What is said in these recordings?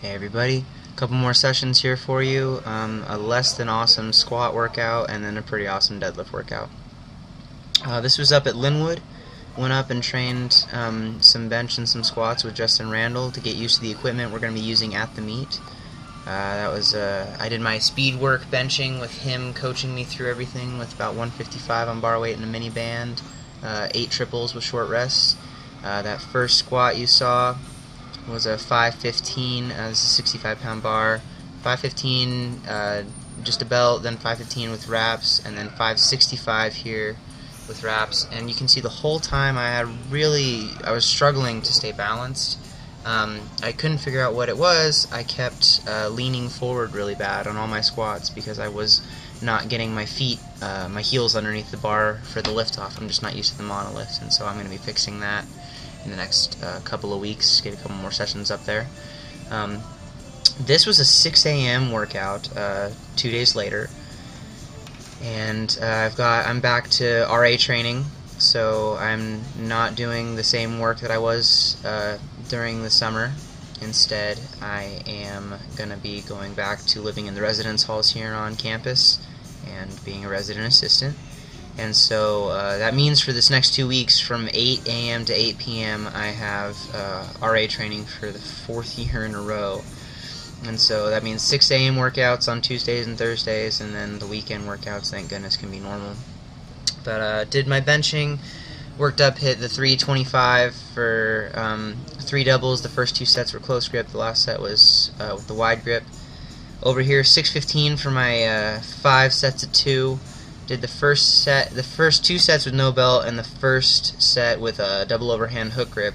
Hey everybody, a couple more sessions here for you. A less than awesome squat workout and then a pretty awesome deadlift workout. This was up at Linwood. Went up and trained some bench and some squats with Justin Randall to get used to the equipment we're going to be using at the meet. I did my speed work benching with him coaching me through everything with about 155 on bar weight and a mini band, 8 triples with short rests. That first squat you saw was a 515, this is a 65-pound bar, 515 just a belt, then 515 with wraps, and then 565 here with wraps. And you can see the whole time I was struggling to stay balanced. I couldn't figure out what it was. I kept leaning forward really bad on all my squats because I was not getting my heels underneath the bar for the lift off. I'm just not used to the monolift, and so I'm going to be fixing that in the next couple of weeks, get a couple more sessions up there. This was a 6 a.m. workout 2 days later, and I'm back to RA training, so I'm not doing the same work that I was during the summer. Instead, I am going to be going back to living in the residence halls here on campus and being a resident assistant. And so that means for this next 2 weeks, from 8 a.m. to 8 p.m., I have RA training for the 4th year in a row. And so that means 6 a.m. workouts on Tuesdays and Thursdays, and then the weekend workouts, thank goodness, can be normal. But did my benching, worked up, hit the 325 for 3 doubles. The first 2 sets were close grip, the last set was with the wide grip. Over here, 615 for my 5 sets of 2. Did the first 2 sets with no belt, and the first set with a double overhand hook grip,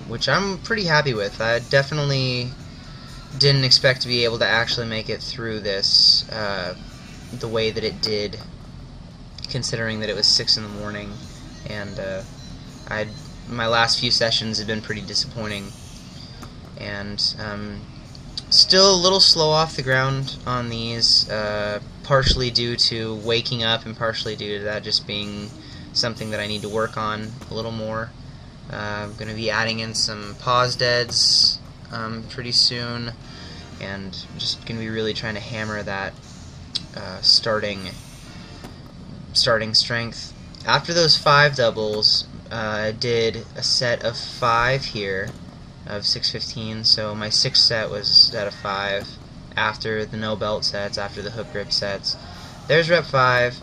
which I'm pretty happy with. I definitely didn't expect to be able to actually make it through this the way that it did, considering that it was 6 in the morning, and my last few sessions have been pretty disappointing, and still a little slow off the ground on these, partially due to waking up and partially due to that just being something that I need to work on a little more. I'm going to be adding in some pause deads pretty soon, and just going to be really trying to hammer that starting strength. After those 5 doubles, I did a set of 5 here of 615, so my 6th set was at a 5 after the no belt sets, after the hook grip sets. There's rep 5,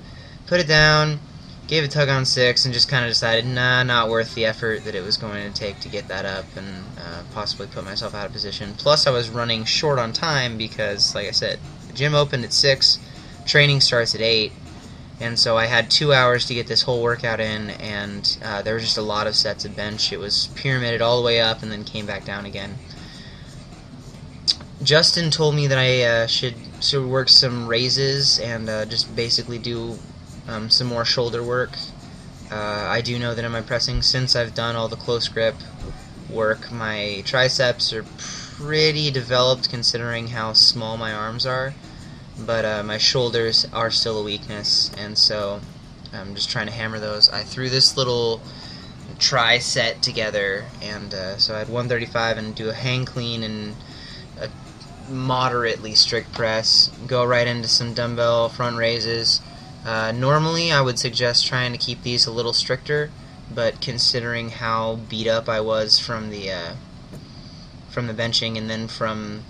put it down, gave a tug on 6, and just kind of decided, nah, not worth the effort that it was going to take to get that up and possibly put myself out of position. Plus I was running short on time because, like I said, the gym opened at 6, training starts at 8, and so I had 2 hours to get this whole workout in, and there was just a lot of sets of bench. It was pyramided all the way up and then came back down again. Justin told me that I should work some raises and just basically do some more shoulder work. I do know that in my pressing, since I've done all the close grip work, my triceps are pretty developed considering how small my arms are, but my shoulders are still a weakness, and so I'm just trying to hammer those. I threw this little tri set together, and so I had 135 and do a hang clean and a moderately strict press, go right into some dumbbell front raises. Normally I would suggest trying to keep these a little stricter, but considering how beat up I was from the benching and then from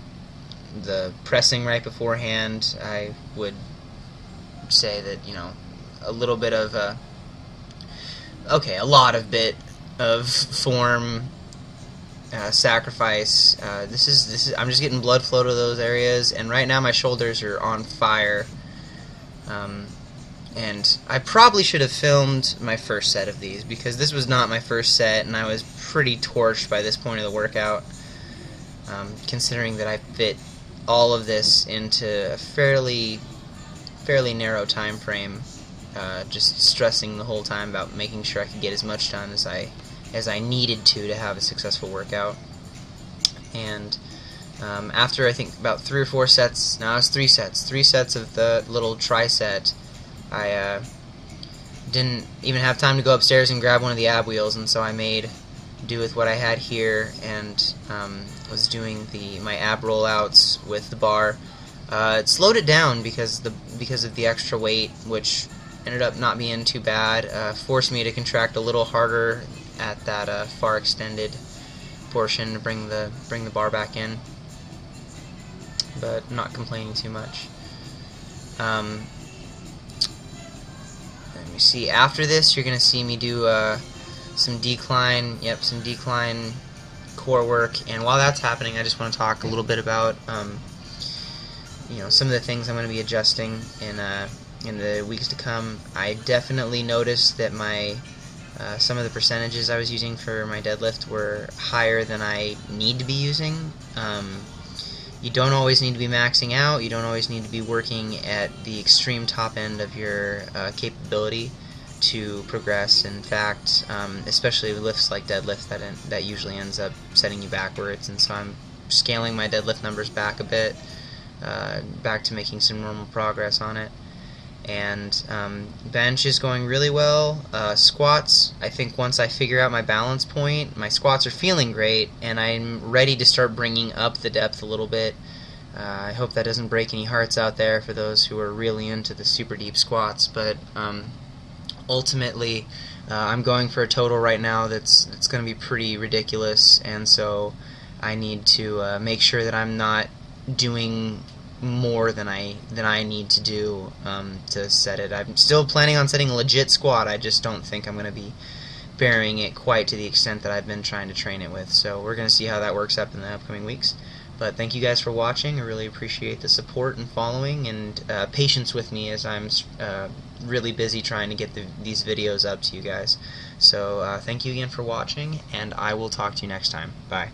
the pressing right beforehand, I would say that, a little bit of a lot of form sacrifice. This is I'm just getting blood flow to those areas, and right now my shoulders are on fire. And I probably should have filmed my first set of these because this was not my first set, and I was pretty torched by this point of the workout. Considering that I fit all of this into a fairly narrow time frame, just stressing the whole time about making sure I could get as much done as I needed to have a successful workout. And after I think about 3 or 4 sets, now it was 3 sets of the little tri-set, I didn't even have time to go upstairs and grab one of the ab wheels, and so I made do with what I had here, and was doing my ab rollouts with the bar. It slowed it down because of the extra weight, which ended up not being too bad. Forced me to contract a little harder at that far extended portion to bring the bar back in, but not complaining too much. Let me see. After this, you're gonna see me do some decline core work, and while that's happening, I just want to talk a little bit about some of the things I'm going to be adjusting in the weeks to come. I definitely noticed that some of the percentages I was using for my deadlift were higher than I need to be using. You don't always need to be maxing out. You don't always need to be working at the extreme top end of your capability to progress. In fact, especially with lifts like deadlift, that usually ends up setting you backwards, and so I'm scaling my deadlift numbers back a bit, back to making some normal progress on it. And bench is going really well. Squats, I think once I figure out my balance point, my squats are feeling great, and I'm ready to start bringing up the depth a little bit. I hope that doesn't break any hearts out there for those who are really into the super deep squats, but ultimately I'm going for a total right now that's going to be pretty ridiculous, and so I need to make sure that I'm not doing more than I need to do to set it. I'm still planning on setting a legit squat. I just don't think I'm going to be burying it quite to the extent that I've been trying to train it with. So we're going to see how that works up in the upcoming weeks. But thank you guys for watching. I really appreciate the support and following, and patience with me as I'm really busy trying to get these videos up to you guys. So thank you again for watching, and I will talk to you next time. Bye.